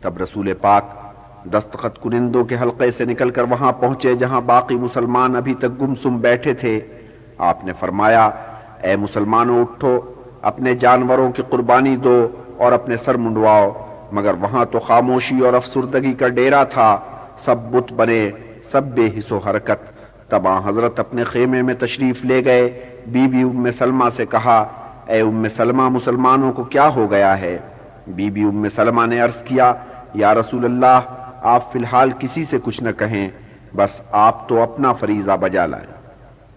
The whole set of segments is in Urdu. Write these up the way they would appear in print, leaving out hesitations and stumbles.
تب رسول پاک دستخط کنندوں کے حلقے سے نکل کر وہاں پہنچے جہاں باقی مسلمان ابھی تک گمسم بیٹھے تھے۔ آپ نے فرمایا، اے مسلمانوں اٹھو، اپنے جانوروں کی قربانی دو اور اپنے سر منڈواؤ، مگر وہاں تو خاموشی اور افسردگی کا ڈیرا تھا، سب بت بنے، سب بے حس و حرکت۔ تب حضرت اپنے خیمے میں تشریف لے گئے۔ بی بی ام سلمہ سے کہا، اے ام سلمہ، مسلمانوں کو کیا ہو گیا ہے؟ بی بی ام سلمہ نے عرض کیا، یا رسول اللہ، آپ فی الحال کسی سے کچھ نہ کہیں، بس آپ تو اپنا فریضہ بجا لائیں۔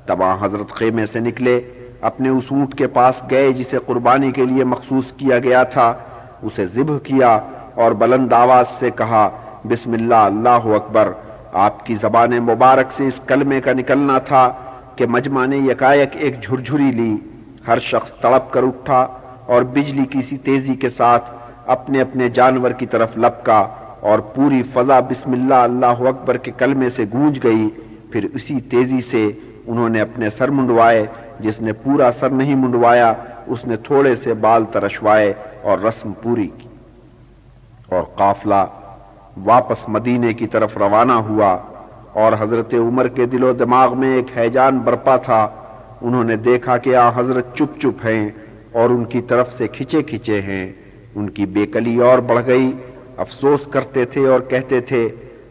تب حضرت خیمے سے نکلے، اپنے اس اونٹ کے پاس گئے جسے قربانی کے لیے مخصوص کیا گیا تھا، اسے ذبح کیا اور بلند آواز سے کہا، بسم اللہ، اللہ اکبر۔ آپ کی زبان مبارک سے اس کلمے کا نکلنا تھا کہ مجمع نے یکایک ایک جھرجھری لی، ہر شخص تڑپ کر اٹھا اور بجلی کی سی تیزی کے ساتھ اپنے اپنے جانور کی طرف لپکا اور پوری فضا بسم اللہ، اللہ اکبر کے کلمے سے گونج گئی۔ پھر اسی تیزی سے انہوں نے اپنے سر منڈوائے، جس نے پورا سر نہیں منڈوایا اس نے تھوڑے سے بال ترشوائے اور رسم پوری کی، اور قافلہ واپس مدینے کی طرف روانہ ہوا۔ اور حضرت عمر کے دل و دماغ میں ایک ہیجان برپا تھا۔ انہوں نے دیکھا کہ حضرت چپ چپ ہیں اور ان کی طرف سے کھچے کھچے ہیں۔ ان کی بے کلی اور بڑھ گئی، افسوس کرتے تھے اور کہتے تھے،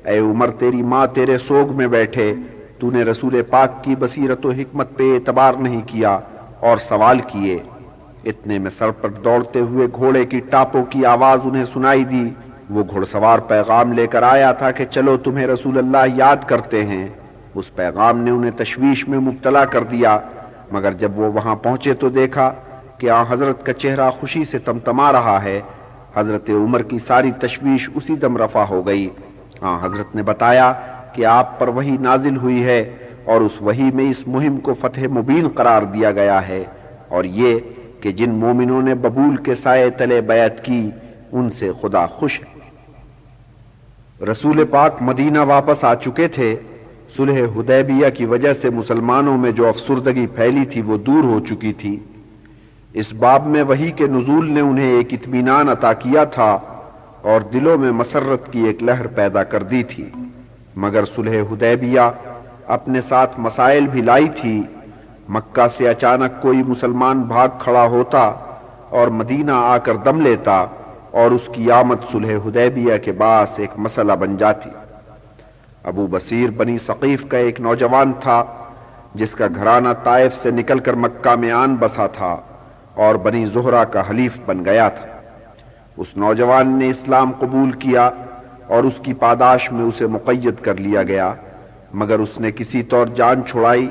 اے عمر، تیری ماں تیرے سوگ میں بیٹھے، تو نے رسول پاک کی بصیرت و حکمت پہ اعتبار نہیں کیا اور سوال کیے۔ اتنے میں سر پر دوڑتے ہوئے گھوڑے کی ٹاپوں کی آواز انہیں سنائی دی۔ وہ گھڑ سوار پیغام لے کر آیا تھا کہ چلو تمہیں رسول اللہ یاد کرتے ہیں۔ اس پیغام نے انہیں تشویش میں مبتلا کر دیا، مگر جب وہ وہاں پہنچے تو دیکھا کہ حضرت کا چہرہ خوشی سے تمتما رہا ہے۔ حضرت عمر کی ساری تشویش اسی دم رفع ہو گئی۔ حضرت نے بتایا کہ آپ پر وحی نازل ہوئی ہے اور اس وحی میں اس مہم کو فتح مبین قرار دیا گیا ہے، اور یہ کہ جن مومنوں نے ببول کے سائے تلے بیعت کی ان سے خدا خوش ہے۔ رسول پاک مدینہ واپس آ چکے تھے۔ صلح حدیبیہ کی وجہ سے مسلمانوں میں جو افسردگی پھیلی تھی وہ دور ہو چکی تھی۔ اس باب میں وحی کے نزول نے انہیں ایک اطمینان عطا کیا تھا اور دلوں میں مسرت کی ایک لہر پیدا کر دی تھی، مگر صلح حدیبیہ اپنے ساتھ مسائل بھی لائی تھی۔ مکہ سے اچانک کوئی مسلمان بھاگ کھڑا ہوتا اور مدینہ آ کر دم لیتا اور اس کی آمد صلح حدیبیہ کے باعث ایک مسئلہ بن جاتی۔ ابو بصیر بنی ثقیف کا ایک نوجوان تھا جس کا گھرانہ طائف سے نکل کر مکہ میں آن بسا تھا اور بنی زہرہ کا حلیف بن گیا تھا۔ اس نوجوان نے اسلام قبول کیا اور اس کی پاداش میں اسے مقید کر لیا گیا، مگر اس نے کسی طور جان چھڑائی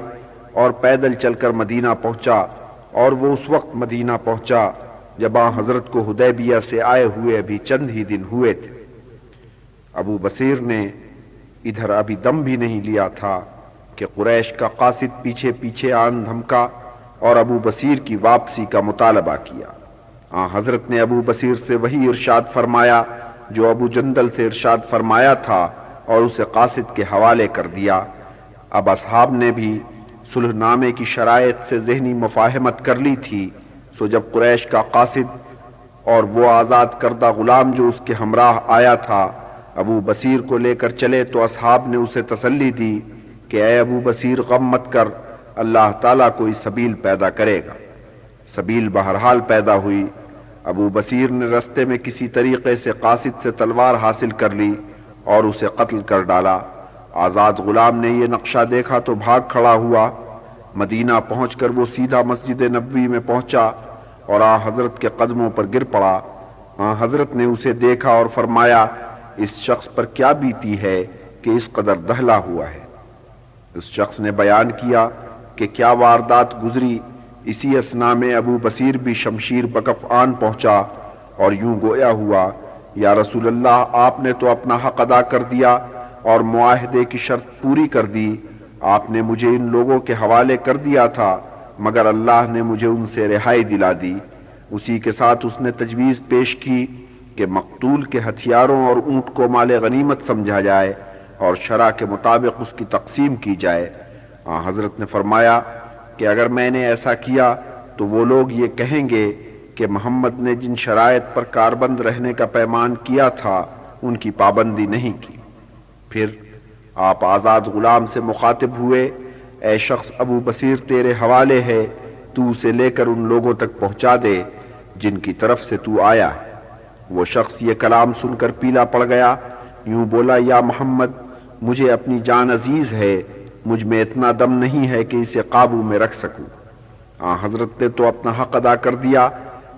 اور پیدل چل کر مدینہ پہنچا، اور وہ اس وقت مدینہ پہنچا جب حضرت کو حدیبیہ سے آئے ہوئے ابھی چند ہی دن ہوئے تھے۔ ابو بصیر نے ادھر ابھی دم بھی نہیں لیا تھا کہ قریش کا قاصد پیچھے پیچھے آن دھمکا اور ابو بصیر کی واپسی کا مطالبہ کیا۔ حضرت نے ابو بصیر سے وہی ارشاد فرمایا جو ابو جندل سے ارشاد فرمایا تھا اور اسے قاصد کے حوالے کر دیا۔ اب اصحاب نے بھی صلح نامے کی شرائط سے ذہنی مفاہمت کر لی تھی، سو جب قریش کا قاصد اور وہ آزاد کردہ غلام جو اس کے ہمراہ آیا تھا ابو بصیر کو لے کر چلے تو اصحاب نے اسے تسلی دی کہ اے ابو بصیر، غم مت کر، اللہ تعالیٰ کوئی سبیل پیدا کرے گا۔ سبیل بہرحال پیدا ہوئی۔ ابو بصیر نے رستے میں کسی طریقے سے قاصد سے تلوار حاصل کر لی اور اسے قتل کر ڈالا۔ آزاد غلام نے یہ نقشہ دیکھا تو بھاگ کھڑا ہوا۔ مدینہ پہنچ کر وہ سیدھا مسجد نبوی میں پہنچا اور حضرت کے قدموں پر گر پڑا۔ حضرت نے اسے دیکھا اور فرمایا، اس شخص پر کیا بیتی ہے کہ اس قدر دہلا ہوا ہے؟ اس شخص نے بیان کیا کہ کیا واردات گزری۔ اسی اثنا میں ابو بصیر بھی شمشیر بکف آن پہنچا اور یوں گویا ہوا، یا رسول اللہ، آپ نے تو اپنا حق ادا کر دیا اور معاہدے کی شرط پوری کر دی۔ آپ نے مجھے ان لوگوں کے حوالے کر دیا تھا، مگر اللہ نے مجھے ان سے رہائی دلا دی۔ اسی کے ساتھ اس نے تجویز پیش کی کہ مقتول کے ہتھیاروں اور اونٹ کو مال غنیمت سمجھا جائے اور شرع کے مطابق اس کی تقسیم کی جائے۔ حضرت نے فرمایا کہ اگر میں نے ایسا کیا تو وہ لوگ یہ کہیں گے کہ محمد نے جن شرائط پر کاربند رہنے کا پیمان کیا تھا ان کی پابندی نہیں کی۔ پھر آپ آزاد غلام سے مخاطب ہوئے، اے شخص ابو بصیر تیرے حوالے ہے، تو اسے لے کر ان لوگوں تک پہنچا دے جن کی طرف سے تو آیا ہے۔ وہ شخص یہ کلام سن کر پیلا پڑ گیا، یوں بولا، یا محمد، مجھے اپنی جان عزیز ہے، مجھ میں اتنا دم نہیں ہے کہ اسے قابو میں رکھ سکوں۔ حضرت نے تو اپنا حق ادا کر دیا،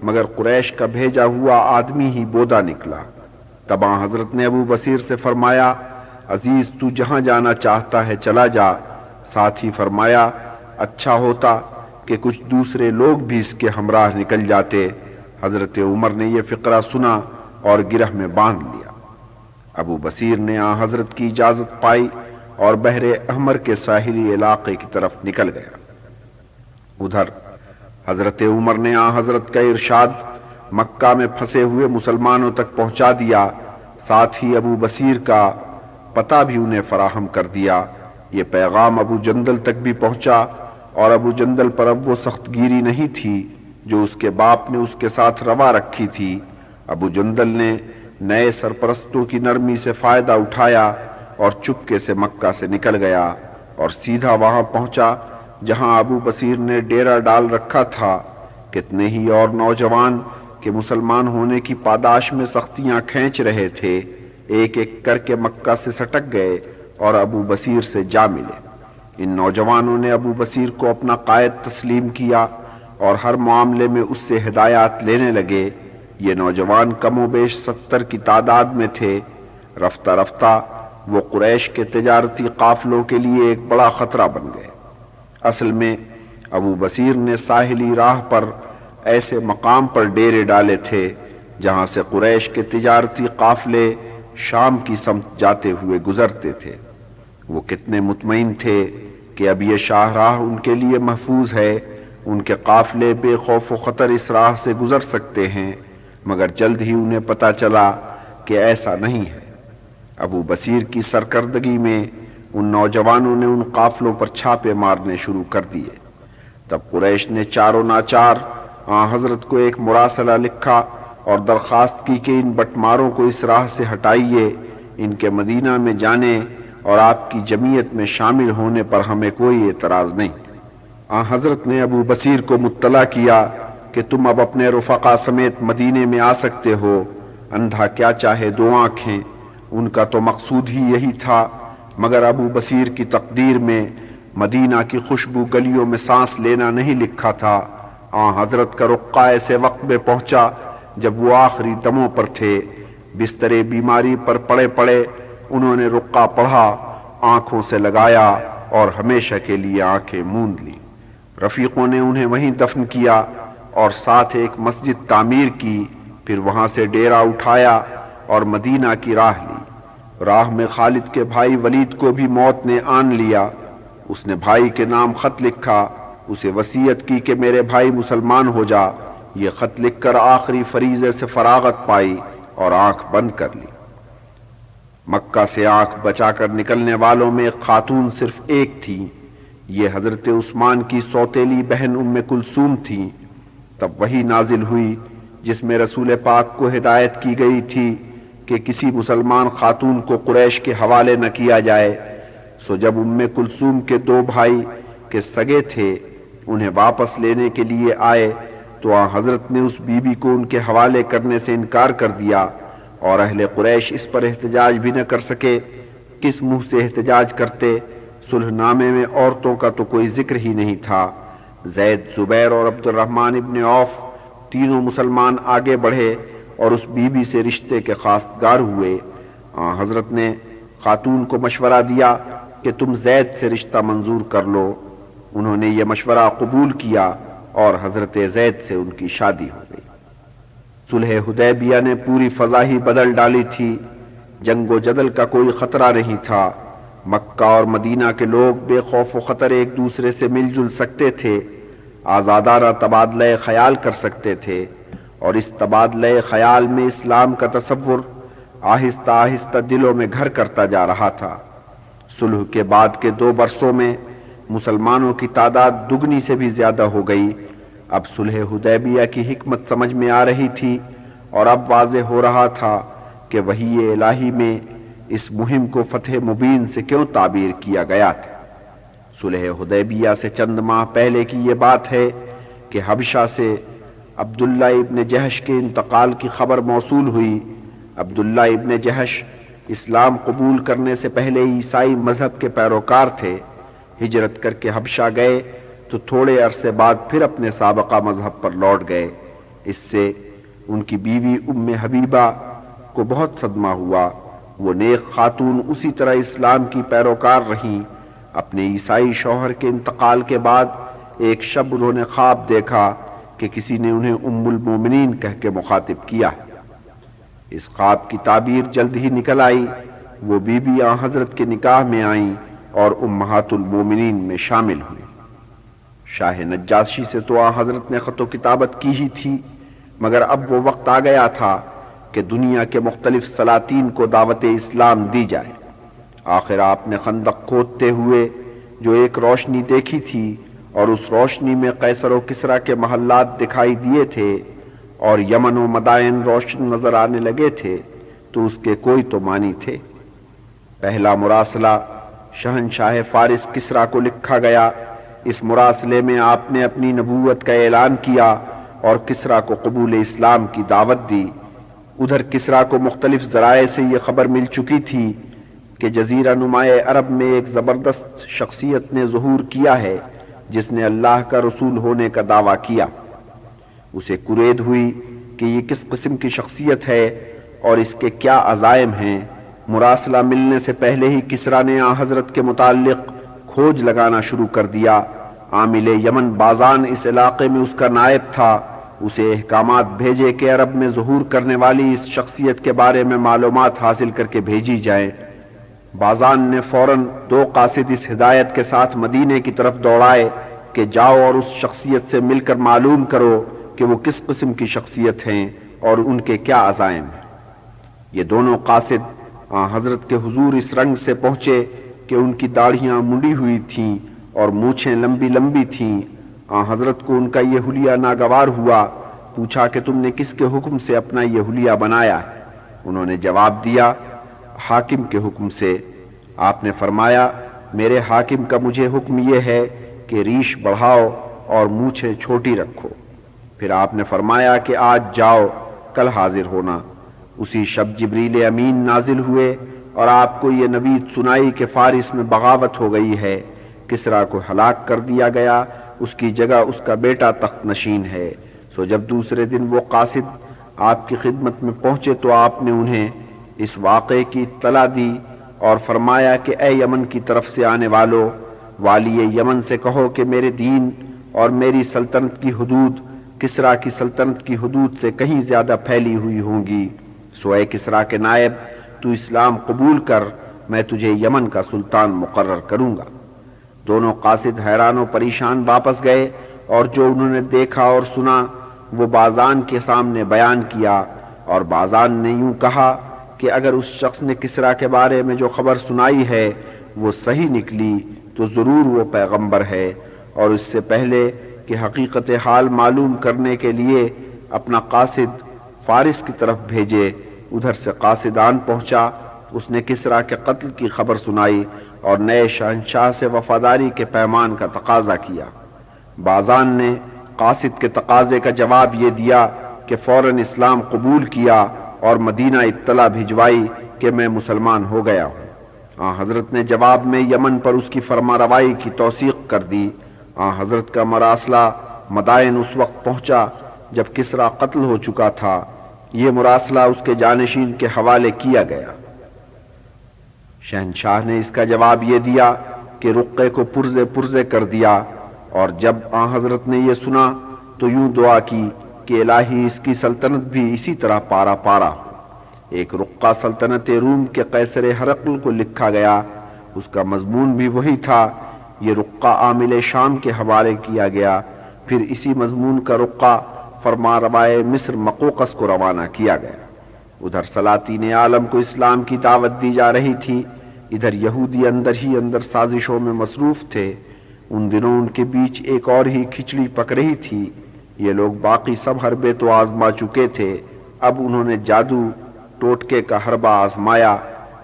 مگر قریش کا بھیجا ہوا آدمی ہی بودا نکلا۔ تب حضرت نے ابو بصیر سے فرمایا، عزیز تو جہاں جانا چاہتا ہے چلا جا۔ ساتھ ہی فرمایا، اچھا ہوتا کہ کچھ دوسرے لوگ بھی اس کے ہمراہ نکل جاتے۔ حضرت عمر نے یہ فقرہ سنا اور گرہ میں باندھ لیا۔ ابو بصیر نے حضرت کی اجازت پائی اور بحر احمر کے ساحلی علاقے کی طرف نکل گیا۔ ادھر حضرت عمر نے حضرت کا ارشاد مکہ میں پھنسے ہوئے مسلمانوں تک پہنچا دیا، ساتھ ہی ابو بصیر کا پتہ بھی انہیں فراہم کر دیا۔ یہ پیغام ابو جندل تک بھی پہنچا، اور ابو جندل پر اب وہ سخت گیری نہیں تھی جو اس کے باپ نے اس کے ساتھ روا رکھی تھی۔ ابو جندل نے نئے سرپرستوں کی نرمی سے فائدہ اٹھایا اور چپکے سے مکہ سے نکل گیا اور سیدھا وہاں پہنچا جہاں ابو بصیر نے ڈیرا ڈال رکھا تھا۔ کتنے ہی اور نوجوان کہ مسلمان ہونے کی پاداش میں سختیاں کھینچ رہے تھے، ایک ایک کر کے مکہ سے سٹک گئے اور ابو بصیر سے جا ملے۔ ان نوجوانوں نے ابو بصیر کو اپنا قائد تسلیم کیا اور ہر معاملے میں اس سے ہدایات لینے لگے۔ یہ نوجوان کم و بیش 70 کی تعداد میں تھے۔ رفتہ رفتہ وہ قریش کے تجارتی قافلوں کے لیے ایک بڑا خطرہ بن گئے۔ اصل میں ابو بصیر نے ساحلی راہ پر ایسے مقام پر ڈیرے ڈالے تھے جہاں سے قریش کے تجارتی قافلے شام کی سمت جاتے ہوئے گزرتے تھے۔ وہ کتنے مطمئن تھے کہ اب یہ شاہراہ ان کے لیے محفوظ ہے، ان کے قافلے بے خوف و خطر اس راہ سے گزر سکتے ہیں، مگر جلد ہی انہیں پتہ چلا کہ ایسا نہیں ہے۔ ابو بصیر کی سرکردگی میں ان نوجوانوں نے ان قافلوں پر چھاپے مارنے شروع کر دیے۔ تب قریش نے چاروں ناچار حضرت کو ایک مراسلہ لکھا اور درخواست کی کہ ان بٹماروں کو اس راہ سے ہٹائیے، ان کے مدینہ میں جانے اور آپ کی جمعیت میں شامل ہونے پر ہمیں کوئی اعتراض نہیں۔ حضرت نے ابو بصیر کو مطلع کیا کہ تم اب اپنے رفقا سمیت مدینے میں آ سکتے ہو۔ اندھا کیا چاہے دو آنکھیں، ان کا تو مقصود ہی یہی تھا، مگر ابو بصیر کی تقدیر میں مدینہ کی خوشبو گلیوں میں سانس لینا نہیں لکھا تھا۔ حضرت کا رقعہ ایسے وقت میں پہنچا جب وہ آخری دموں پر تھے، بستر بیماری پر پڑے پڑے انہوں نے رقعہ پڑھا، آنکھوں سے لگایا اور ہمیشہ کے لیے آنکھیں موند لی۔ رفیقوں نے انہیں وہیں دفن کیا اور ساتھ ایک مسجد تعمیر کی، پھر وہاں سے ڈیرا اٹھایا اور مدینہ کی راہ لی۔ راہ میں خالد کے بھائی ولید کو بھی موت نے آن لیا۔ اس نے بھائی کے نام خط لکھا، اسے وصیت کی کہ میرے بھائی مسلمان ہو جا۔ یہ خط لکھ کر آخری فریضے سے فراغت پائی اور آنکھ بند کر لی۔ مکہ سے آنکھ بچا کر نکلنے والوں میں ایک خاتون صرف ایک تھی، یہ حضرت عثمان کی سوتیلی بہن ام کلثوم تھی۔ تب وہی نازل ہوئی جس میں رسول پاک کو ہدایت کی گئی تھی کہ کسی مسلمان خاتون کو قریش کے حوالے نہ کیا جائے۔ سو جب ام کلثوم کے دو بھائی کے سگے تھے انہیں واپس لینے کے لیے آئے تو حضرت نے اس بی بی کو ان کے حوالے کرنے سے انکار کر دیا، اور اہل قریش اس پر احتجاج بھی نہ کر سکے۔ کس منہ سے احتجاج کرتے؟ صلح نامے میں عورتوں کا تو کوئی ذکر ہی نہیں تھا۔ زید، زبیر اور عبد الرحمن ابن عوف تینوں مسلمان آگے بڑھے اور اس بی بی سے رشتے کے خواستگار ہوئے۔ حضرت نے خاتون کو مشورہ دیا کہ تم زید سے رشتہ منظور کر لو۔ انہوں نے یہ مشورہ قبول کیا اور حضرت زید سے ان کی شادی ہو گئی۔ صلح حدیبیہ نے پوری فضا ہی بدل ڈالی تھی، جنگ و جدل کا کوئی خطرہ نہیں تھا۔ مکہ اور مدینہ کے لوگ بے خوف و خطر ایک دوسرے سے مل جل سکتے تھے، آزادانہ تبادلہ خیال کر سکتے تھے، اور اس تبادلہ خیال میں اسلام کا تصور آہستہ آہستہ دلوں میں گھر کرتا جا رہا تھا۔ صلح کے بعد کے 2 برسوں میں مسلمانوں کی تعداد دگنی سے بھی زیادہ ہو گئی۔ اب صلح حدیبیہ کی حکمت سمجھ میں آ رہی تھی اور اب واضح ہو رہا تھا کہ وحی الہی میں اس مہم کو فتح مبین سے کیوں تعبیر کیا گیا تھا۔ صلح حدیبیہ سے چند ماہ پہلے کی یہ بات ہے کہ حبشہ سے عبداللہ ابن جہش کے انتقال کی خبر موصول ہوئی۔ عبداللہ ابن جہش اسلام قبول کرنے سے پہلے عیسائی مذہب کے پیروکار تھے۔ ہجرت کر کے حبشہ گئے تو تھوڑے عرصے بعد پھر اپنے سابقہ مذہب پر لوٹ گئے۔ اس سے ان کی بیوی ام حبیبہ کو بہت صدمہ ہوا۔ وہ نیک خاتون اسی طرح اسلام کی پیروکار رہیں۔ اپنے عیسائی شوہر کے انتقال کے بعد ایک شب انہوں نے خواب دیکھا کہ کسی نے انہیں ام المومنین کہہ کے مخاطب کیا۔ اس خواب کی تعبیر جلد ہی نکل آئی۔ وہ بی بی آن حضرت کے نکاح میں آئیں اور امہات المومنین میں شامل ہوئیں۔ شاہ نجاشی سے تو آن حضرت نے خط و کتابت کی ہی تھی، مگر اب وہ وقت آ گیا تھا کہ دنیا کے مختلف سلاطین کو دعوت اسلام دی جائے۔ آخر آپ نے خندق کھودتے ہوئے جو ایک روشنی دیکھی تھی اور اس روشنی میں قیصر و کسریٰ کے محلات دکھائی دیے تھے اور یمن و مدائن روشن نظر آنے لگے تھے، تو اس کے کوئی تو معنی تھے۔ پہلا مراسلہ شہنشاہ فارس کسریٰ کو لکھا گیا۔ اس مراسلے میں آپ نے اپنی نبوت کا اعلان کیا اور کسریٰ کو قبول اسلام کی دعوت دی۔ ادھر کسریٰ کو مختلف ذرائع سے یہ خبر مل چکی تھی کہ جزیرہ نمائے عرب میں ایک زبردست شخصیت نے ظہور کیا ہے جس نے اللہ کا رسول ہونے کا دعویٰ کیا۔ اسے کرید ہوئی کہ یہ کس قسم کی شخصیت ہے اور اس کے کیا عزائم ہیں۔ مراسلہ ملنے سے پہلے ہی کسریٰ نے آن حضرت کے متعلق کھوج لگانا شروع کر دیا۔ عامل یمن بازان اس علاقے میں اس کا نائب تھا۔ اسے احکامات بھیجے کہ عرب میں ظہور کرنے والی اس شخصیت کے بارے میں معلومات حاصل کر کے بھیجی جائیں۔ بازان نے فوراً 2 قاصد اس ہدایت کے ساتھ مدینے کی طرف دوڑائے کہ جاؤ اور اس شخصیت سے مل کر معلوم کرو کہ وہ کس قسم کی شخصیت ہیں اور ان کے کیا عزائم ہیں۔ یہ دونوں قاصد آن حضرت کے حضور اس رنگ سے پہنچے کہ ان کی داڑھیاں منڈی ہوئی تھیں اور مونچھیں لمبی لمبی تھیں۔ آن حضرت کو ان کا یہ حلیہ ناگوار ہوا۔ پوچھا کہ تم نے کس کے حکم سے اپنا یہ حلیہ بنایا ہے؟ انہوں نے جواب دیا، حاکم کے حکم سے۔ آپ نے فرمایا، میرے حاکم کا مجھے حکم یہ ہے کہ ریش بڑھاؤ اور مونچھیں چھوٹی رکھو۔ پھر آپ نے فرمایا کہ آج جاؤ، کل حاضر ہونا۔ اسی شب جبریل امین نازل ہوئے اور آپ کو یہ نوید سنائی کہ فارس میں بغاوت ہو گئی ہے، کسریٰ کو ہلاک کر دیا گیا، اس کی جگہ اس کا بیٹا تخت نشین ہے۔ سو جب دوسرے دن وہ قاصد آپ کی خدمت میں پہنچے تو آپ نے انہیں اس واقعے کی اطلاع دی اور فرمایا کہ اے یمن کی طرف سے آنے والو، والی یمن سے کہو کہ میرے دین اور میری سلطنت کی حدود کسریٰ کی سلطنت کی حدود سے کہیں زیادہ پھیلی ہوئی ہوں گی۔ سو اے کسریٰ کے نائب، تو اسلام قبول کر، میں تجھے یمن کا سلطان مقرر کروں گا۔ دونوں قاصد حیران و پریشان واپس گئے اور جو انہوں نے دیکھا اور سنا وہ بازان کے سامنے بیان کیا، اور بازان نے یوں کہا کہ اگر اس شخص نے کسریٰ کے بارے میں جو خبر سنائی ہے وہ صحیح نکلی تو ضرور وہ پیغمبر ہے، اور اس سے پہلے کہ حقیقت حال معلوم کرنے کے لیے اپنا قاصد فارس کی طرف بھیجے، ادھر سے قاصدان پہنچا۔ اس نے کسریٰ کے قتل کی خبر سنائی اور نئے شہنشاہ سے وفاداری کے پیمان کا تقاضا کیا۔ بازان نے قاصد کے تقاضے کا جواب یہ دیا کہ فوراً اسلام قبول کیا اور مدینہ اطلاع بھجوائی کہ میں مسلمان ہو گیا ہوں۔ آن حضرت نے جواب میں یمن پر اس کی فرما روائی کی توثیق کر دی۔ آن حضرت کا مراسلہ مدائن اس وقت پہنچا جب کسریٰ قتل ہو چکا تھا۔ یہ مراسلہ اس کے جانشین کے حوالے کیا گیا۔ شہنشاہ نے اس کا جواب یہ دیا کہ رقے کو پرزے پرزے کر دیا، اور جب آن حضرت نے یہ سنا تو یوں دعا کی کہ الہی اس کی سلطنت بھی اسی طرح پارا پارا ہو۔ ایک رقہ سلطنت روم کے قیصر ہرقل کو لکھا گیا، اس کا مضمون بھی وہی تھا۔ یہ رقہ عامل شام کے حوالے کیا گیا، پھر اسی مضمون کا رقہ فرما روائے مصر مقوقس کو روانہ کیا گیا۔ ادھر سلاطین عالم کو اسلام کی دعوت دی جا رہی تھی، ادھر یہودی اندر ہی اندر سازشوں میں مصروف تھے۔ ان دنوں ان کے بیچ ایک اور ہی کھچڑی پک رہی تھی۔ یہ لوگ باقی سب حربے تو آزما چکے تھے، اب انہوں نے جادو ٹوٹکے کا حربہ آزمایا۔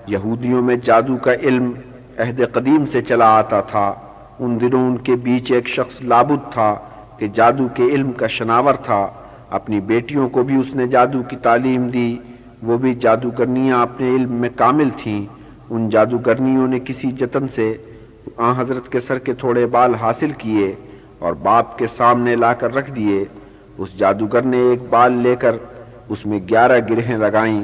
یہودیوں میں جادو کا علم عہد قدیم سے چلا آتا تھا۔ ان دنوں ان کے بیچ ایک شخص لابد تھا کہ جادو کے علم کا شناور تھا۔ اپنی بیٹیوں کو بھی اس نے جادو کی تعلیم دی، وہ بھی جادوگرنیاں اپنے علم میں کامل تھیں۔ ان جادوگرنیوں نے کسی جتن سے آن حضرت کے سر کے تھوڑے بال حاصل کیے اور باپ کے سامنے لا کر رکھ دیے۔ اس جادوگر نے ایک بال لے کر اس میں 11 گرہیں لگائیں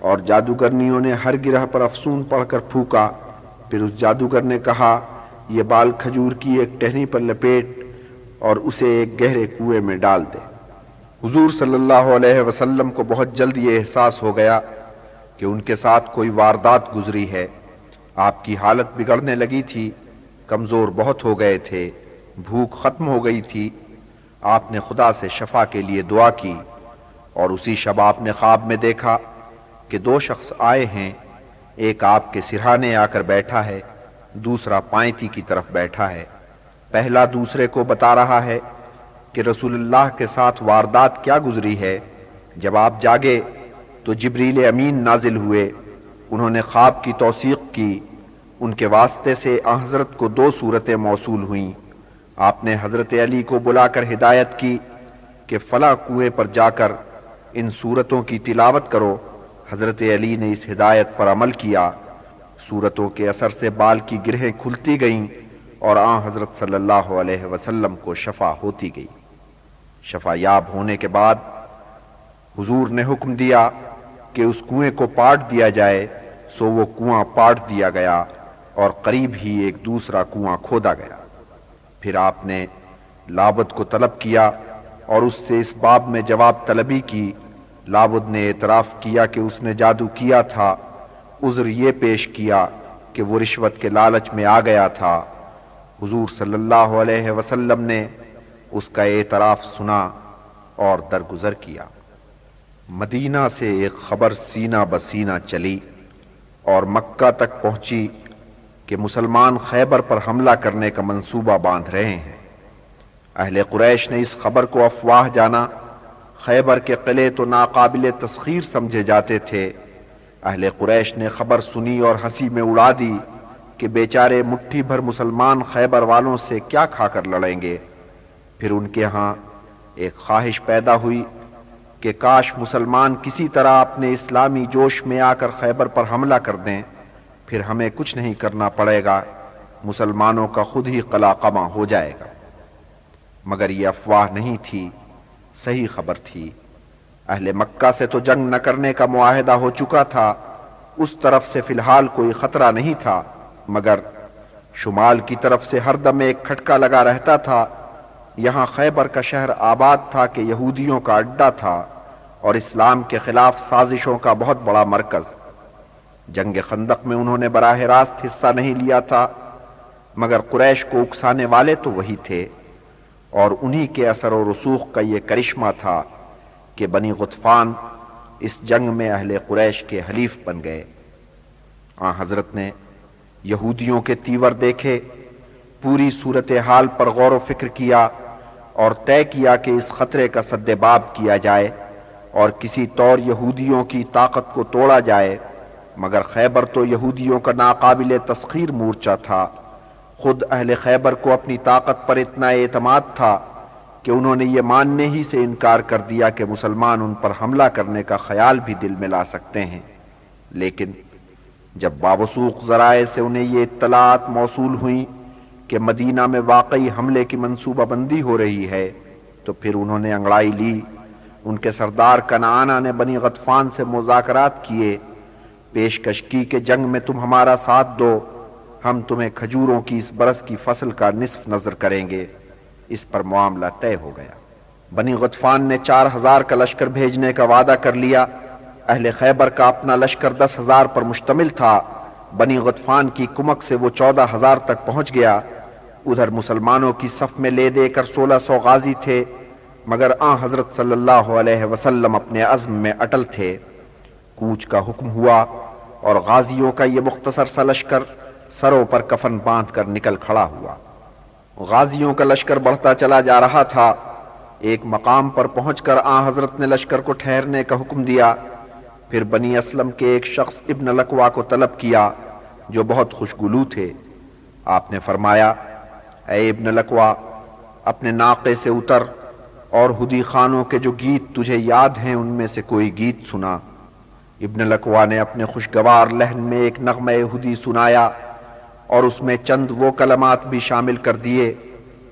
اور جادوگرنیوں نے ہر گرہ پر افسون پڑھ کر پھونکا۔ پھر اس جادوگر نے کہا، یہ بال کھجور کی ایک ٹہنی پر لپیٹ اور اسے ایک گہرے کنویں میں ڈال دے۔ حضور صلی اللہ علیہ وسلم کو بہت جلد یہ احساس ہو گیا کہ ان کے ساتھ کوئی واردات گزری ہے۔ آپ کی حالت بگڑنے لگی تھی، کمزور بہت ہو گئے تھے، بھوک ختم ہو گئی تھی۔ آپ نے خدا سے شفا کے لیے دعا کی اور اسی شب آپ نے خواب میں دیکھا کہ 2 شخص آئے ہیں، ایک آپ کے سرہانے آ کر بیٹھا ہے، دوسرا پائنتی کی طرف بیٹھا ہے۔ پہلا دوسرے کو بتا رہا ہے کہ رسول اللہ کے ساتھ واردات کیا گزری ہے۔ جب آپ جاگے تو جبریل امین نازل ہوئے، انہوں نے خواب کی توثیق کی۔ ان کے واسطے سے آن حضرت کو 2 صورتیں موصول ہوئیں۔ آپ نے حضرت علی کو بلا کر ہدایت کی کہ فلاں کنویں پر جا کر ان صورتوں کی تلاوت کرو۔ حضرت علی نے اس ہدایت پر عمل کیا۔ صورتوں کے اثر سے بال کی گرہیں کھلتی گئیں اور آن حضرت صلی اللہ علیہ وسلم کو شفا ہوتی گئی۔ شفا یاب ہونے کے بعد حضور نے حکم دیا کہ اس کنویں کو پاٹ دیا جائے، سو وہ کنواں پاٹ دیا گیا اور قریب ہی ایک دوسرا کنواں کھودا گیا۔ پھر آپ نے لابد کو طلب کیا اور اس سے اس باب میں جواب طلبی کی۔ لابد نے اعتراف کیا کہ اس نے جادو کیا تھا، عذر یہ پیش کیا کہ وہ رشوت کے لالچ میں آ گیا تھا۔ حضور صلی اللہ علیہ وسلم نے اس کا اعتراف سنا اور درگزر کیا۔ مدینہ سے ایک خبر سینہ بسینہ چلی اور مکہ تک پہنچی کہ مسلمان خیبر پر حملہ کرنے کا منصوبہ باندھ رہے ہیں۔ اہل قریش نے اس خبر کو افواہ جانا۔ خیبر کے قلعے تو ناقابل تسخیر سمجھے جاتے تھے۔ اہل قریش نے خبر سنی اور ہنسی میں اڑا دی کہ بیچارے مٹھی بھر مسلمان خیبر والوں سے کیا کھا کر لڑیں گے۔ پھر ان کے ہاں ایک خواہش پیدا ہوئی کہ کاش مسلمان کسی طرح اپنے اسلامی جوش میں آ کر خیبر پر حملہ کر دیں، پھر ہمیں کچھ نہیں کرنا پڑے گا، مسلمانوں کا خود ہی قلع قمع ہو جائے گا۔ مگر یہ افواہ نہیں تھی، صحیح خبر تھی۔ اہل مکہ سے تو جنگ نہ کرنے کا معاہدہ ہو چکا تھا، اس طرف سے فی الحال کوئی خطرہ نہیں تھا، مگر شمال کی طرف سے ہر دم ایک کھٹکا لگا رہتا تھا۔ یہاں خیبر کا شہر آباد تھا کہ یہودیوں کا اڈا تھا اور اسلام کے خلاف سازشوں کا بہت بڑا مرکز۔ جنگ خندق میں انہوں نے براہ راست حصہ نہیں لیا تھا، مگر قریش کو اکسانے والے تو وہی تھے، اور انہی کے اثر و رسوخ کا یہ کرشمہ تھا کہ بنی غطفان اس جنگ میں اہل قریش کے حلیف بن گئے۔ آن حضرت نے یہودیوں کے تیور دیکھے، پوری صورتحال پر غور و فکر کیا اور طے کیا کہ اس خطرے کا سدباب کیا جائے اور کسی طور یہودیوں کی طاقت کو توڑا جائے۔ مگر خیبر تو یہودیوں کا ناقابل تسخیر مورچہ تھا۔ خود اہل خیبر کو اپنی طاقت پر اتنا اعتماد تھا کہ انہوں نے یہ ماننے ہی سے انکار کر دیا کہ مسلمان ان پر حملہ کرنے کا خیال بھی دل میں لا سکتے ہیں۔ لیکن جب باوثوق ذرائع سے انہیں یہ اطلاعات موصول ہوئیں کہ مدینہ میں واقعی حملے کی منصوبہ بندی ہو رہی ہے، تو پھر انہوں نے انگڑائی لی۔ ان کے سردار کنعانہ نے بنی غطفان سے مذاکرات کیے، پیشکش کی کہ جنگ میں تم ہمارا ساتھ دو، ہم تمہیں کھجوروں کی اس برس کی فصل کا نصف نظر کریں گے۔ اس پر معاملہ طے ہو گیا۔ بنی غطفان نے 4000 کا لشکر بھیجنے کا وعدہ کر لیا۔ اہل خیبر کا اپنا لشکر 10,000 پر مشتمل تھا۔ بنی غطفان کی کمک سے وہ 14,000 تک پہنچ گیا۔ ادھر مسلمانوں کی صف میں لے دے کر 1600 غازی تھے، مگر آن حضرت صلی اللہ علیہ وسلم اپنے عزم میں اٹل تھے۔ کوچ کا حکم ہوا اور غازیوں کا یہ مختصر سا لشکر سروں پر کفن باندھ کر نکل کھڑا ہوا۔ غازیوں کا لشکر بڑھتا چلا جا رہا تھا۔ ایک مقام پر پہنچ کر آن حضرت نے لشکر کو ٹھہرنے کا حکم دیا۔ پھر بنی اسلم کے ایک شخص ابن لکوا کو طلب کیا جو بہت خوشگلو تھے۔ آپ نے فرمایا، اے ابن لکوا، اپنے ناقے سے اتر اور ہدی خانوں کے جو گیت تجھے یاد ہیں ان میں سے کوئی گیت سنا۔ ابن لکوا نے اپنے خوشگوار لہن میں ایک نغمہ ہدی سنایا اور اس میں چند وہ کلمات بھی شامل کر دیے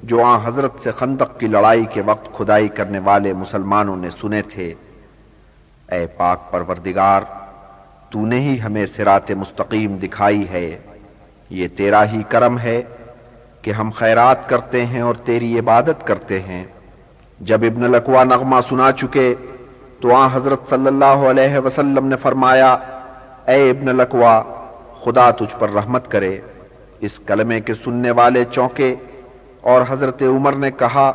جو آن حضرت سے خندق کی لڑائی کے وقت کھدائی کرنے والے مسلمانوں نے سنے تھے۔ اے پاک پروردگار، تو نے ہی ہمیں صراط مستقیم دکھائی ہے، یہ تیرا ہی کرم ہے کہ ہم خیرات کرتے ہیں اور تیری عبادت کرتے ہیں۔ جب ابن لکوا نغمہ سنا چکے تو آن حضرت صلی اللہ علیہ وسلم نے فرمایا، اے ابن لکوا، خدا تجھ پر رحمت کرے۔ اس کلمے کے سننے والے چونکے اور حضرت عمر نے کہا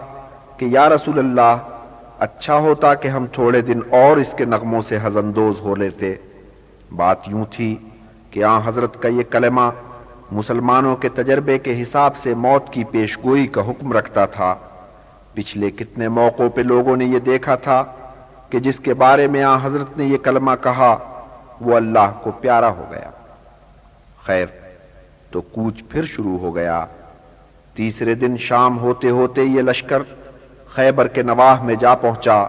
کہ یا رسول اللہ، اچھا ہوتا کہ ہم تھوڑے دن اور اس کے نغموں سے ہزندوز ہو لیتے۔ بات یوں تھی کہ آن حضرت کا یہ کلمہ مسلمانوں کے تجربے کے حساب سے موت کی پیشگوئی کا حکم رکھتا تھا۔ پچھلے کتنے موقعوں پہ لوگوں نے یہ دیکھا تھا کہ جس کے بارے میں آن حضرت نے یہ کلمہ کہا وہ اللہ کو پیارا ہو گیا۔ خیر، تو کوچ پھر شروع ہو گیا۔ تیسرے دن شام ہوتے ہوتے یہ لشکر خیبر کے نواح میں جا پہنچا۔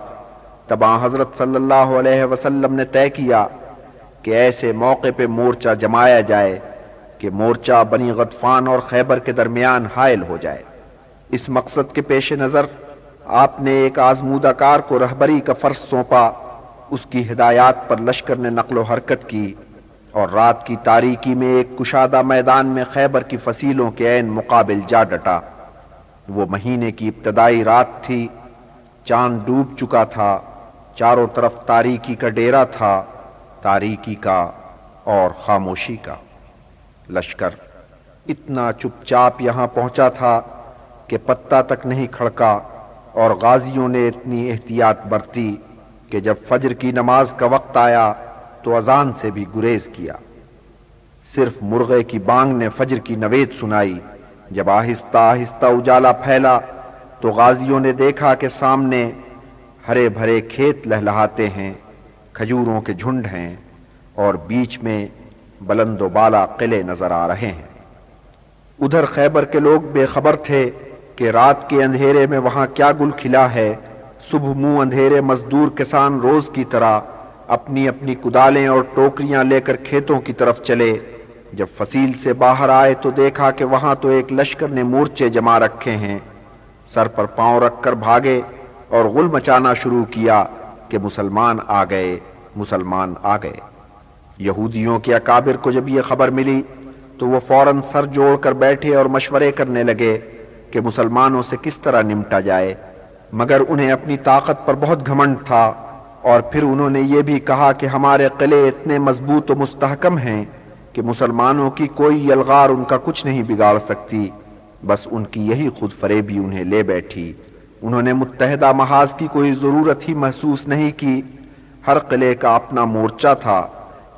تب آن حضرت صلی اللہ علیہ وسلم نے طے کیا کہ ایسے موقع پہ مورچہ جمایا جائے کہ مورچہ بنی غطفان اور خیبر کے درمیان حائل ہو جائے۔ اس مقصد کے پیش نظر آپ نے ایک آزمودہ کار کو رہبری کا فرض سونپا۔ اس کی ہدایات پر لشکر نے نقل و حرکت کی اور رات کی تاریکی میں ایک کشادہ میدان میں خیبر کی فصیلوں کے عین مقابل جا ڈٹا۔ وہ مہینے کی ابتدائی رات تھی، چاند ڈوب چکا تھا، چاروں طرف تاریکی کا ڈیرا تھا، تاریکی کا اور خاموشی کا۔ لشکر اتنا چپ چاپ یہاں پہنچا تھا کہ پتہ تک نہیں کھڑکا، اور غازیوں نے اتنی احتیاط برتی کہ جب فجر کی نماز کا وقت آیا تو اذان سے بھی گریز کیا۔ صرف مرغے کی بانگ نے فجر کی نوید سنائی۔ جب آہستہ آہستہ اجالا پھیلا تو غازیوں نے دیکھا کہ سامنے ہرے بھرے کھیت لہلہاتے ہیں، کھجوروں کے جھنڈ ہیں اور بیچ میں بلند و بالا قلعے نظر آ رہے ہیں۔ ادھر خیبر کے لوگ بے خبر تھے کہ رات کے اندھیرے میں وہاں کیا گل کھلا ہے۔ صبح منہ اندھیرے مزدور کسان روز کی طرح اپنی اپنی کدالیں اور ٹوکریاں لے کر کھیتوں کی طرف چلے۔ جب فصیل سے باہر آئے تو دیکھا کہ وہاں تو ایک لشکر نے مورچے جما رکھے ہیں۔ سر پر پاؤں رکھ کر بھاگے اور غل مچانا شروع کیا کہ مسلمان آ گئے، مسلمان آ گئے۔ یہودیوں کے اکابر کو جب یہ خبر ملی تو وہ فوراً سر جوڑ کر بیٹھے اور مشورے کرنے لگے کہ مسلمانوں سے کس طرح نمٹا جائے، مگر انہیں اپنی طاقت پر بہت گھمنڈ تھا، اور پھر انہوں نے یہ بھی کہا کہ ہمارے قلعے اتنے مضبوط و مستحکم ہیں کہ مسلمانوں کی کوئی یلغار ان کا کچھ نہیں بگاڑ سکتی۔ بس ان کی یہی خود فریبی انہیں لے بیٹھی۔ انہوں نے متحدہ محاذ کی کوئی ضرورت ہی محسوس نہیں کی۔ ہر قلعے کا اپنا مورچہ تھا۔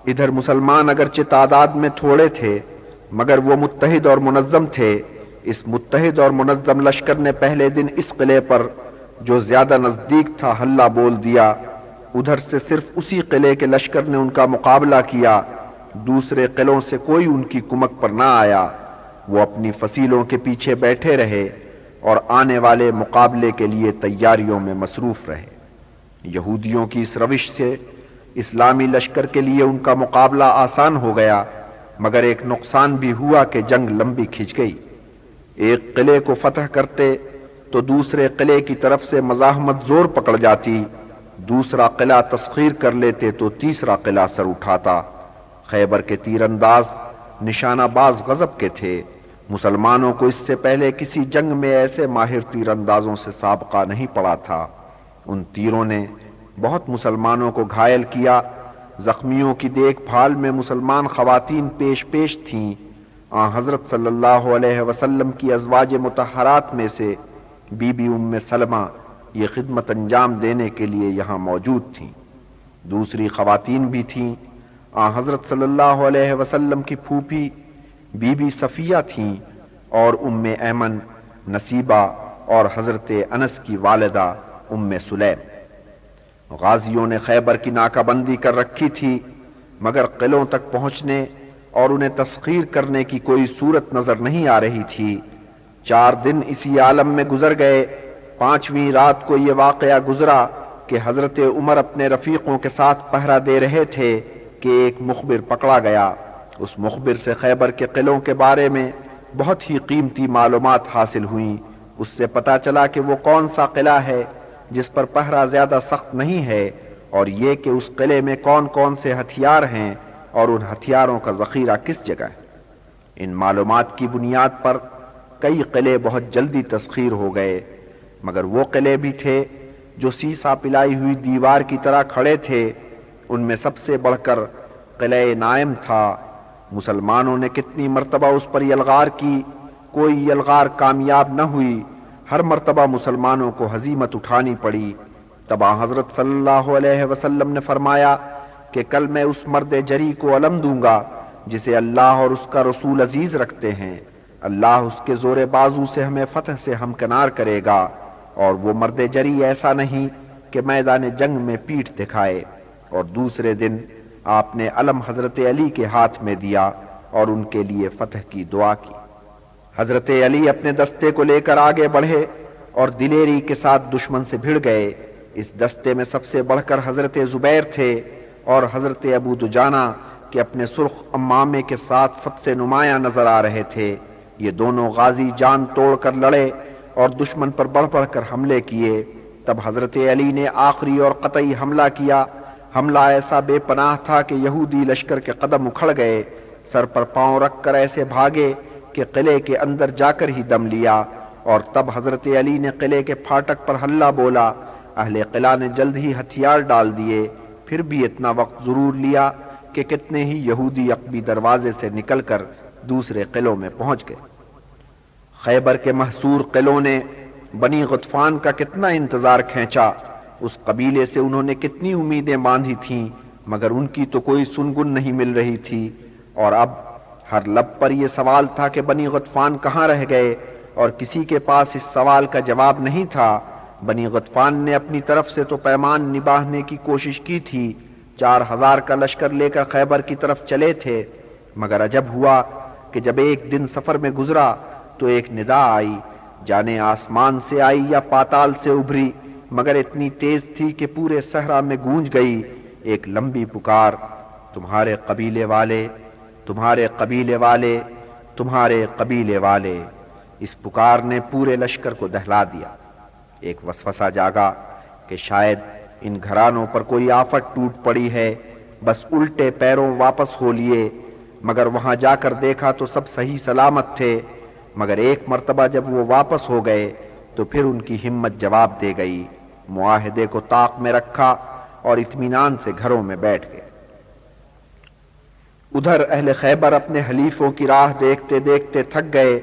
ادھر مسلمان اگرچہ تعداد میں تھوڑے تھے مگر وہ متحد اور منظم تھے۔ اس متحد اور منظم لشکر نے پہلے دن اس قلعے پر جو زیادہ نزدیک تھا حلہ بول دیا۔ ادھر سے صرف اسی قلعے کے لشکر نے ان کا مقابلہ کیا۔ دوسرے قلعوں سے کوئی ان کی کمک پر نہ آیا۔ وہ اپنی فصیلوں کے پیچھے بیٹھے رہے اور آنے والے مقابلے کے لیے تیاریوں میں مصروف رہے۔ یہودیوں کی اس روش سے اسلامی لشکر کے لیے ان کا مقابلہ آسان ہو گیا، مگر ایک نقصان بھی ہوا کہ جنگ لمبی کھنچ گئی۔ ایک قلعے کو فتح کرتے تو دوسرے قلعے کی طرف سے مزاحمت زور پکڑ جاتی، دوسرا قلعہ تسخیر کر لیتے تو تیسرا قلعہ سر اٹھاتا۔ خیبر کے تیر انداز نشانہ باز غضب کے تھے۔ مسلمانوں کو اس سے پہلے کسی جنگ میں ایسے ماہر تیر اندازوں سے سابقہ نہیں پڑا تھا۔ ان تیروں نے بہت مسلمانوں کو گھائل کیا۔ زخمیوں کی دیکھ بھال میں مسلمان خواتین پیش تھیں۔ حضرت صلی اللہ علیہ وسلم کی ازواج مطہرات میں سے بی بی ام سلمہ یہ خدمت انجام دینے کے لیے یہاں موجود تھیں۔ دوسری خواتین بھی تھیں۔ حضرت صلی اللہ علیہ وسلم کی پھوپھی بی بی صفیہ تھیں اور ام ایمن، نصیبہ اور حضرت انس کی والدہ ام سلیم۔ غازیوں نے خیبر کی ناکہ بندی کر رکھی تھی، مگر قلعوں تک پہنچنے اور انہیں تسخیر کرنے کی کوئی صورت نظر نہیں آ رہی تھی۔ 4 دن اسی عالم میں گزر گئے۔ 5ویں رات کو یہ واقعہ گزرا کہ حضرت عمر اپنے رفیقوں کے ساتھ پہرا دے رہے تھے کہ ایک مخبر پکڑا گیا۔ اس مخبر سے خیبر کے قلعوں کے بارے میں بہت ہی قیمتی معلومات حاصل ہوئیں۔ اس سے پتہ چلا کہ وہ کون سا قلعہ ہے جس پر پہرا زیادہ سخت نہیں ہے، اور یہ کہ اس قلعے میں کون کون سے ہتھیار ہیں اور ان ہتھیاروں کا ذخیرہ کس جگہ ہے۔ ان معلومات کی بنیاد پر کئی قلعے بہت جلدی تسخیر ہو گئے، مگر وہ قلعے بھی تھے جو سیسا پلائی ہوئی دیوار کی طرح کھڑے تھے۔ ان میں سب سے بڑھ کر قلعہ نائم تھا۔ مسلمانوں نے کتنی مرتبہ اس پر یلغار کی، کوئی یلغار کامیاب نہ ہوئی۔ ہر مرتبہ مسلمانوں کو ہزیمت اٹھانی پڑی۔ تب حضرت صلی اللہ علیہ وسلم نے فرمایا کہ کل میں اس مرد جری کو علم دوں گا جسے اللہ اور اس کا رسول عزیز رکھتے ہیں۔ اللہ اس کے زور بازو سے ہمیں فتح سے ہمکنار کرے گا، اور وہ مرد جری ایسا نہیں کہ میدان جنگ میں پیٹھ دکھائے۔ اور دوسرے دن آپ نے علم حضرت علی کے ہاتھ میں دیا اور ان کے لیے فتح کی دعا کی۔ حضرت علی اپنے دستے کو لے کر آگے بڑھے اور دلیری کے ساتھ دشمن سے بھڑ گئے۔ اس دستے میں سب سے بڑھ کر حضرت زبیر تھے، اور حضرت ابو دجانہ کہ اپنے سرخ امامے کے ساتھ سب سے نمایاں نظر آ رہے تھے۔ یہ دونوں غازی جان توڑ کر لڑے اور دشمن پر بڑھ بڑھ کر حملے کیے۔ تب حضرت علی نے آخری اور قطعی حملہ کیا۔ حملہ ایسا بے پناہ تھا کہ یہودی لشکر کے قدم اکھڑ گئے، سر پر پاؤں رکھ کر ایسے بھاگے کہ قلعے کے اندر جا کر ہی دم لیا۔ اور تب حضرت علی نے قلعے کے پھاٹک پر ہلہ بولا۔ اہل قلعہ نے جلد ہی ہتھیار ڈال دیے، پھر بھی اتنا وقت ضرور لیا کہ کتنے ہی یہودی عقبی دروازے سے نکل کر دوسرے قلعوں میں پہنچ گئے۔ خیبر کے محصور قلعوں نے بنی غطفان کا کتنا انتظار کھینچا۔ اس قبیلے سے انہوں نے کتنی امیدیں باندھی تھیں، مگر ان کی تو کوئی سنگن نہیں مل رہی تھی۔ اور اب ہر لب پر یہ سوال تھا کہ بنی غطفان کہاں رہ گئے، اور کسی کے پاس اس سوال کا جواب نہیں تھا۔ بنی غطفان نے اپنی طرف سے تو پیمان نبھانے کی کوشش کی تھی، 4000 کا لشکر لے کر خیبر کی طرف چلے تھے، مگر عجب ہوا کہ جب ایک دن سفر میں گزرا تو ایک ندا آئی، جانے آسمان سے آئی یا پاتال سے ابھری، مگر اتنی تیز تھی کہ پورے صحرا میں گونج گئی۔ ایک لمبی پکار، تمہارے قبیلے والے، تمہارے قبیلے والے، تمہارے قبیلے والے۔ اس پکار نے پورے لشکر کو دہلا دیا۔ ایک وسوسہ جاگا کہ شاید ان گھرانوں پر کوئی آفت ٹوٹ پڑی ہے، بس الٹے پیروں واپس ہو لیے، مگر وہاں جا کر دیکھا تو سب صحیح سلامت تھے۔ مگر ایک مرتبہ جب وہ واپس ہو گئے تو پھر ان کی ہمت جواب دے گئی، معاہدے کو طاق میں رکھا اور اطمینان سے گھروں میں بیٹھ گئے۔ ادھر اہل خیبر اپنے حلیفوں کی راہ دیکھتے دیکھتے تھک گئے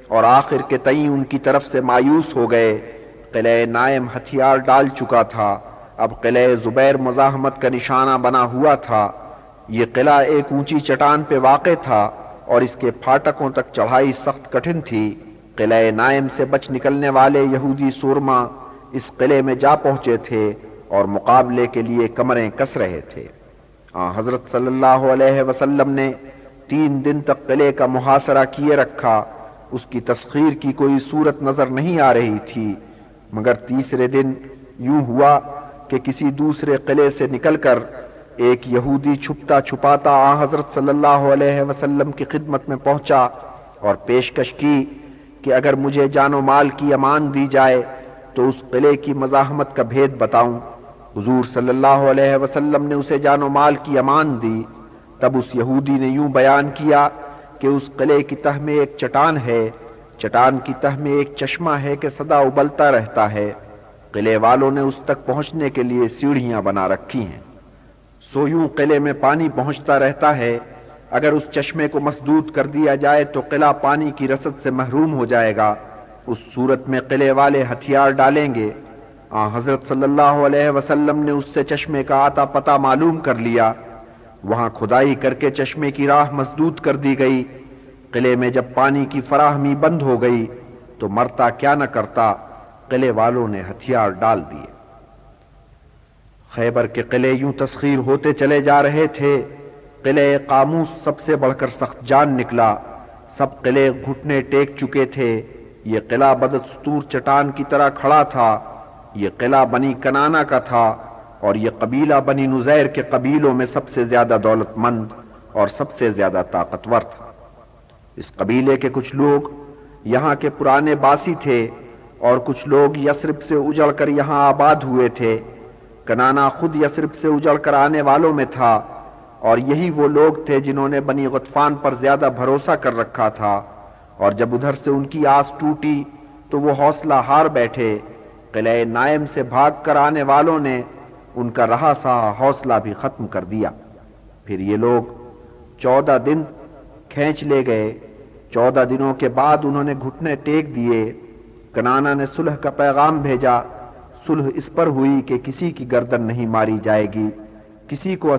اور آخر کے تئیں ان کی طرف سے مایوس ہو گئے۔ قلعہ نائم ہتھیار ڈال چکا تھا، اب قلعہ زبیر مزاحمت کا نشانہ بنا ہوا تھا۔ یہ قلعہ ایک اونچی چٹان پہ واقع تھا اور اس کے پھاٹکوں تک چڑھائی سخت کٹھن تھی۔ قلعہ نائم سے بچ نکلنے والے یہودی سورما اس قلعے میں جا پہنچے تھے اور مقابلے کے لیے کمریں کس رہے تھے۔ حضرت صلی اللہ علیہ وسلم نے 3 دن تک قلعے کا محاصرہ کیے رکھا۔ اس کی تسخیر کی کوئی صورت نظر نہیں آ رہی تھی، مگر تیسرے دن یوں ہوا کہ کسی دوسرے قلعے سے نکل کر ایک یہودی چھپتا چھپاتا حضرت صلی اللہ علیہ وسلم کی خدمت میں پہنچا اور پیشکش کی کہ اگر مجھے جان و مال کی امان دی جائے تو اس قلعے کی مزاحمت کا بھید بتاؤں۔ حضور صلی اللہ علیہ وسلم نے اسے جان و مال کی امان دی۔ تب اس یہودی نے یوں بیان کیا کہ اس قلعے کی تہ میں ایک چٹان ہے، چٹان کی تہ میں ایک چشمہ ہے کہ سدا ابلتا رہتا ہے، قلعے والوں نے اس تک پہنچنے کے لیے سیڑھیاں بنا رکھی ہیں، سو یوں قلعے میں پانی پہنچتا رہتا ہے۔ اگر اس چشمے کو مسدود کر دیا جائے تو قلعہ پانی کی رسد سے محروم ہو جائے گا، اس صورت میں قلعے والے ہتھیار ڈالیں گے۔ حضرت صلی اللہ علیہ وسلم نے اس سے چشمے کا آتا پتہ معلوم کر لیا۔ وہاں کھدائی کر کے چشمے کی راہ مسدود کر دی گئی۔ قلعے میں جب پانی کی فراہمی بند ہو گئی تو مرتا کیا نہ کرتا، قلعے والوں نے ہتھیار ڈال دیے۔ خیبر کے قلعے یوں تسخیر ہوتے چلے جا رہے تھے، قلعہ قاموس سب سے بڑھ کر سخت جان نکلا۔ سب قلعے گھٹنے ٹیک چکے تھے۔ یہ قلعہ بدستور چٹان کی طرح کھڑا تھا۔ یہ قلعہ بنی کنانا کا تھا اور یہ قبیلہ بنی نزیر کے قبیلوں میں سب سے زیادہ دولت مند اور سب سے زیادہ طاقتور تھا۔ اس قبیلے کے کچھ لوگ یہاں کے پرانے باسی تھے اور کچھ لوگ یثرب سے اجڑ کر یہاں آباد ہوئے تھے۔ کنانا خود یثرب سے اجڑ کر آنے والوں میں تھا اور یہی وہ لوگ تھے جنہوں نے بنی غطفان پر زیادہ بھروسہ کر رکھا تھا، اور جب ادھر سے ان کی آس ٹوٹی تو وہ حوصلہ ہار بیٹھے۔ قلعہ نائم سے بھاگ کر آنے والوں نے ان کا رہا سہا حوصلہ بھی ختم کر دیا۔ پھر یہ لوگ 14 دن کھینچ لے گئے۔ 14 دنوں کے بعد انہوں نے گھٹنے ٹیک دیے۔ کنانا نے صلح کا پیغام بھیجا۔ صلح اس پر ہوئی کہ کسی کی گردن نہیں ماری جائے گی، کسی کو